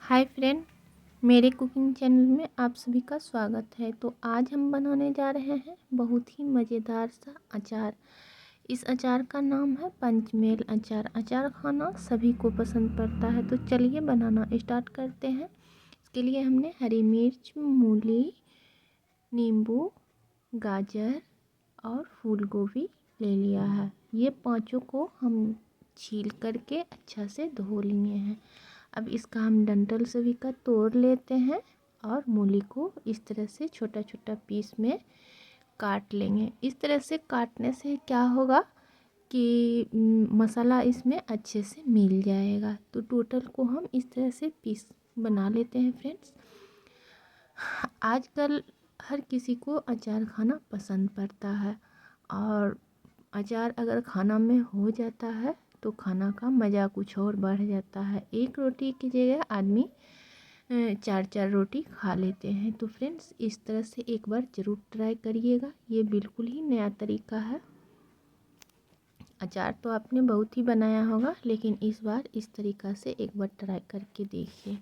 Hi friend, मेरे cooking channel में आप सभी का स्वागत है। तो आज हम बनाने जा रहे हैं बहुत ही मज़ेदार सा अचार। इस अचार का नाम है पंचमेल अचार। अचार खाना सभी को पसंद पड़ता है, तो चलिए बनाना स्टार्ट करते हैं। इसके लिए हमने हरी मिर्च, मूली, नींबू, गाजर और फूल गोभी ले लिया है। ये पांचों को हम छील करके अच्छा से धो लिए हैं। अब इसका हम डंठल सभी का तोड़ लेते हैं और मूली को इस तरह से छोटा छोटा पीस में काट लेंगे। इस तरह से काटने से क्या होगा कि मसाला इसमें अच्छे से मिल जाएगा। तो टोटल को हम इस तरह से पीस बना लेते हैं फ्रेंड्स। आजकल हर किसी को अचार खाना पसंद पड़ता है, और अचार अगर खाना में हो जाता है तो खाना का मज़ा कुछ और बढ़ जाता है। एक रोटी की जगह आदमी 4-4 रोटी खा लेते हैं। तो फ्रेंड्स, इस तरह से एक बार ज़रूर ट्राई करिएगा। ये बिल्कुल ही नया तरीका है। अचार तो आपने बहुत ही बनाया होगा, लेकिन इस बार इस तरीक़ा से एक बार ट्राई करके देखिए।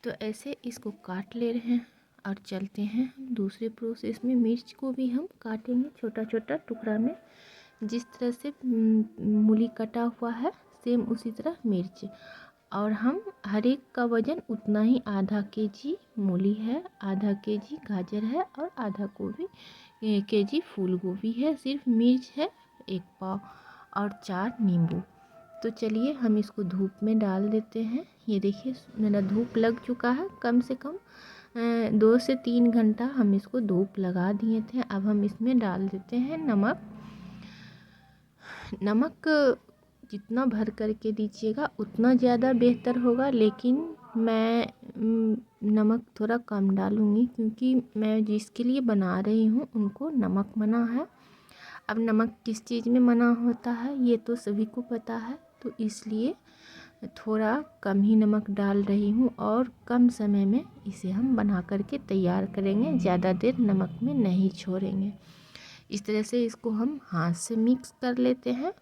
तो ऐसे इसको काट ले रहे हैं और चलते हैं हम दूसरे प्रोसेस में। मिर्च को भी हम काटेंगे छोटा छोटा टुकड़ा में। जिस तरह से मूली कटा हुआ है, सेम उसी तरह मिर्च। और हम हर एक का वज़न उतना ही, आधा केजी मूली है, आधा केजी गाजर है और आधा केजी फूल गोभी है। सिर्फ मिर्च है 1 पाव और 4 नींबू। तो चलिए हम इसको धूप में डाल देते हैं। ये देखिए मेरा धूप लग चुका है। कम से कम 2 से 3 घंटा हम इसको धूप लगा दिए थे। अब हम इसमें डाल देते हैं नमक। नमक जितना भर करके दीजिएगा उतना ज़्यादा बेहतर होगा, लेकिन मैं नमक थोड़ा कम डालूँगी क्योंकि मैं जिसके लिए बना रही हूँ उनको नमक मना है। अब नमक किस चीज़ में मना होता है ये तो सभी को पता है, तो इसलिए थोड़ा कम ही नमक डाल रही हूँ और कम समय में इसे हम बना करके तैयार करेंगे। ज़्यादा देर नमक में नहीं छोड़ेंगे। इस तरह से इसको हम हाथ से मिक्स कर लेते हैं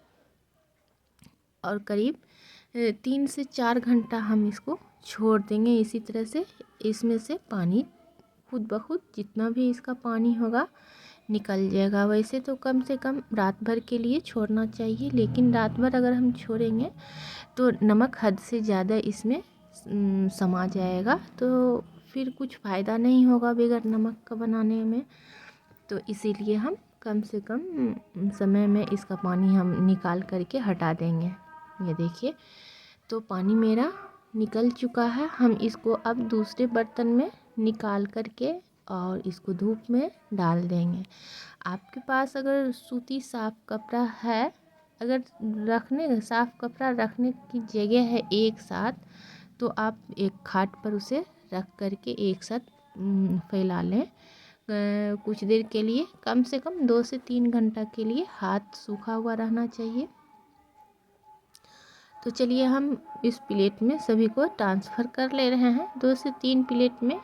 और करीब 3 से 4 घंटा हम इसको छोड़ देंगे। इसी तरह से इसमें से पानी खुद ब खुद जितना भी इसका पानी होगा निकल जाएगा। वैसे तो कम से कम रात भर के लिए छोड़ना चाहिए, लेकिन रात भर अगर हम छोड़ेंगे तो नमक हद से ज़्यादा इसमें समा जाएगा, तो फिर कुछ फ़ायदा नहीं होगा बगैर नमक का बनाने में। तो इसीलिए हम कम से कम समय में इसका पानी हम निकाल करके हटा देंगे। ये देखिए, तो पानी मेरा निकल चुका है। हम इसको अब दूसरे बर्तन में निकाल करके और इसको धूप में डाल देंगे। आपके पास अगर सूती साफ़ कपड़ा है, अगर साफ़ कपड़ा रखने की जगह है एक साथ, तो आप एक खाट पर उसे रख करके एक साथ फैला लें कुछ देर के लिए। कम से कम 2 से 3 घंटा के लिए हाथ सूखा हुआ रहना चाहिए। तो चलिए हम इस प्लेट में सभी को ट्रांसफ़र कर ले रहे हैं। 2 से 3 प्लेट में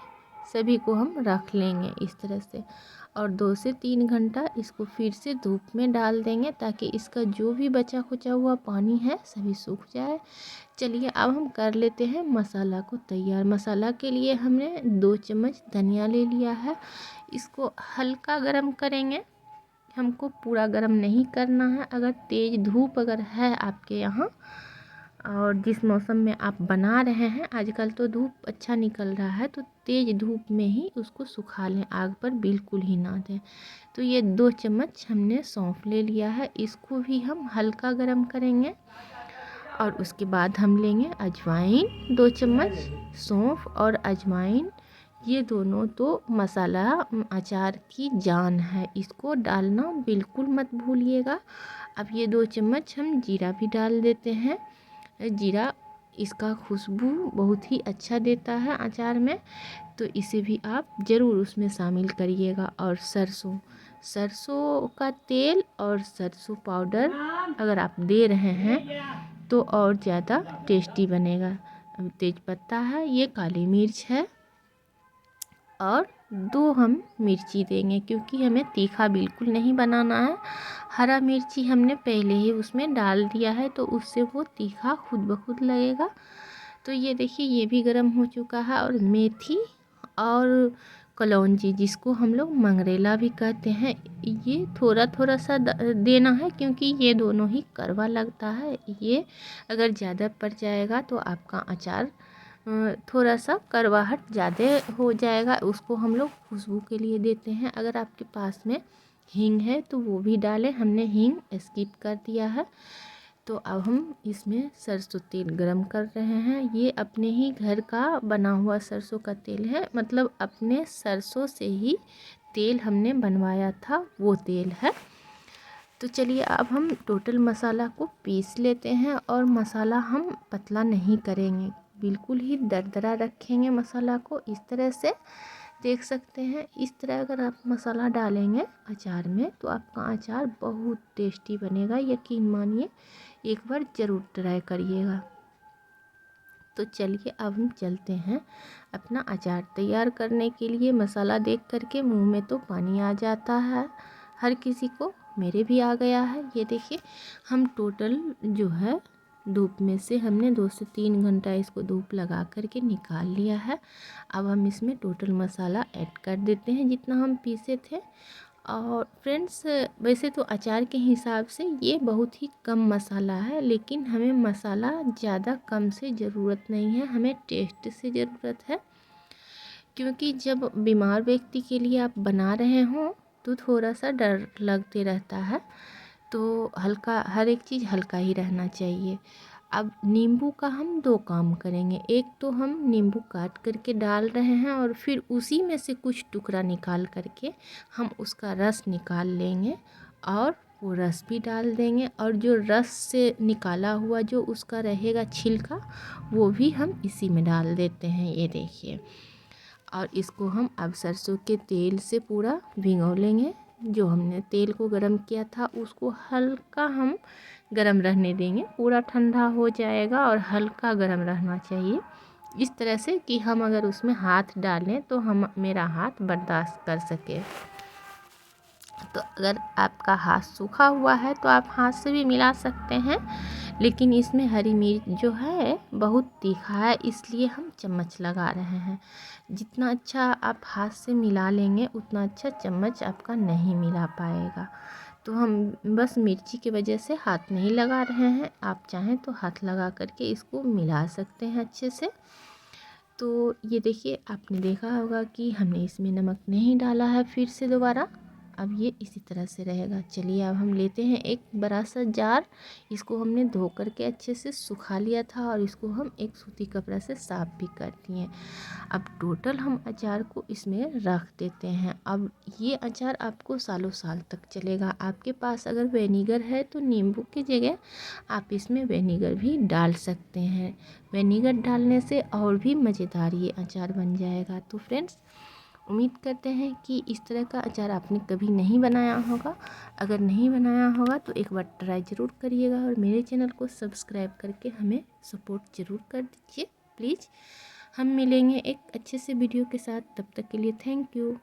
सभी को हम रख लेंगे इस तरह से, और 2 से 3 घंटा इसको फिर से धूप में डाल देंगे ताकि इसका जो भी बचा खुचा हुआ पानी है सभी सूख जाए। चलिए अब हम कर लेते हैं मसाला को तैयार। मसाला के लिए हमने 2 चम्मच धनिया ले लिया है। इसको हल्का गरम करेंगे, हमको पूरा गरम नहीं करना है। अगर तेज़ धूप अगर है आपके यहाँ और जिस मौसम में आप बना रहे हैं, आजकल तो धूप अच्छा निकल रहा है, तो तेज़ धूप में ही उसको सुखा लें, आग पर बिल्कुल ही ना दें। तो ये 2 चम्मच हमने सौंफ ले लिया है, इसको भी हम हल्का गरम करेंगे। और उसके बाद हम लेंगे अजवाइन 2 चम्मच। सौंफ और अजवाइन ये दोनों तो मसाला अचार की जान है, इसको डालना बिल्कुल मत भूलिएगा। अब ये 2 चम्मच हम जीरा भी डाल देते हैं। जीरा इसका खुशबू बहुत ही अच्छा देता है अचार में, तो इसे भी आप ज़रूर उसमें शामिल करिएगा। और सरसों का तेल और सरसों पाउडर अगर आप दे रहे हैं तो और ज़्यादा टेस्टी बनेगा। अब तेज़पत्ता है, ये काली मिर्च है और 2 हम मिर्ची देंगे क्योंकि हमें तीखा बिल्कुल नहीं बनाना है। हरा मिर्ची हमने पहले ही उसमें डाल दिया है, तो उससे वो तीखा खुद ब खुद लगेगा। तो ये देखिए ये भी गर्म हो चुका है। और मेथी और कलौंजी, जिसको हम लोग मंगरेला भी कहते हैं, ये थोड़ा थोड़ा सा देना है, क्योंकि ये दोनों ही कड़वा लगता है। ये अगर ज़्यादा पड़ जाएगा तो आपका अचार थोड़ा सा कड़वाहट ज़्यादा हो जाएगा। उसको हम लोग खुशबू के लिए देते हैं। अगर आपके पास में हींग है तो वो भी डालें, हमने हींग स्किप कर दिया है। तो अब हम इसमें सरसों तेल गरम कर रहे हैं। ये अपने ही घर का बना हुआ सरसों का तेल है, मतलब अपने सरसों से ही तेल हमने बनवाया था, वो तेल है। तो चलिए अब हम टोटल मसाला को पीस लेते हैं। और मसाला हम पतला नहीं करेंगे, बिल्कुल ही दरदरा रखेंगे मसाला को। इस तरह से देख सकते हैं, इस तरह अगर आप मसाला डालेंगे अचार में तो आपका अचार बहुत टेस्टी बनेगा। यकीन मानिए, एक बार ज़रूर ट्राई करिएगा। तो चलिए अब हम चलते हैं अपना अचार तैयार करने के लिए। मसाला देख करके मुंह में तो पानी आ जाता है हर किसी को, मेरे भी आ गया है। ये देखिए हम टोटल जो है धूप में से हमने 2 से 3 घंटा इसको धूप लगा करके निकाल लिया है। अब हम इसमें टोटल मसाला ऐड कर देते हैं जितना हम पीसे थे। और फ्रेंड्स, वैसे तो अचार के हिसाब से ये बहुत ही कम मसाला है, लेकिन हमें मसाला ज़्यादा कम से ज़रूरत नहीं है, हमें टेस्ट से ज़रूरत है। क्योंकि जब बीमार व्यक्ति के लिए आप बना रहे हों तो थोड़ा सा डर लगते रहता है, तो हल्का, हर एक चीज़ हल्का ही रहना चाहिए। अब नींबू का हम 2 काम करेंगे। एक तो हम नींबू काट करके डाल रहे हैं और फिर उसी में से कुछ टुकड़ा निकाल करके हम उसका रस निकाल लेंगे और वो रस भी डाल देंगे। और जो रस से निकाला हुआ जो उसका रहेगा छिलका, वो भी हम इसी में डाल देते हैं। ये देखिए, और इसको हम अब सरसों के तेल से पूरा भिगो लेंगे। जो हमने तेल को गरम किया था उसको हल्का हम गरम रहने देंगे, पूरा ठंडा हो जाएगा और हल्का गरम रहना चाहिए। इस तरह से कि हम अगर उसमें हाथ डालें तो हम मेरा हाथ बर्दाश्त कर सके। तो अगर आपका हाथ सूखा हुआ है तो आप हाथ से भी मिला सकते हैं, लेकिन इसमें हरी मिर्च जो है बहुत तीखा है, इसलिए हम चम्मच लगा रहे हैं। जितना अच्छा आप हाथ से मिला लेंगे उतना अच्छा चम्मच आपका नहीं मिला पाएगा। तो हम बस मिर्ची की वजह से हाथ नहीं लगा रहे हैं, आप चाहें तो हाथ लगा करके इसको मिला सकते हैं अच्छे से। तो ये देखिए, आपने देखा होगा कि हमने इसमें नमक नहीं डाला है फिर से दोबारा। अब ये इसी तरह से रहेगा। चलिए अब हम लेते हैं एक बड़ा सा जार। इसको हमने धो करके अच्छे से सुखा लिया था और इसको हम एक सूती कपड़ा से साफ़ भी कर दिए। अब टोटल हम अचार को इसमें रख देते हैं। अब ये अचार आपको सालों साल तक चलेगा। आपके पास अगर विनेगर है तो नींबू की जगह आप इसमें विनेगर भी डाल सकते हैं। विनेगर डालने से और भी मज़ेदार ये अचार बन जाएगा। तो फ्रेंड्स, उम्मीद करते हैं कि इस तरह का अचार आपने कभी नहीं बनाया होगा। अगर नहीं बनाया होगा तो एक बार ट्राई ज़रूर करिएगा और मेरे चैनल को सब्सक्राइब करके हमें सपोर्ट ज़रूर कर दीजिए प्लीज़। हम मिलेंगे एक अच्छे से वीडियो के साथ, तब तक के लिए थैंक यू।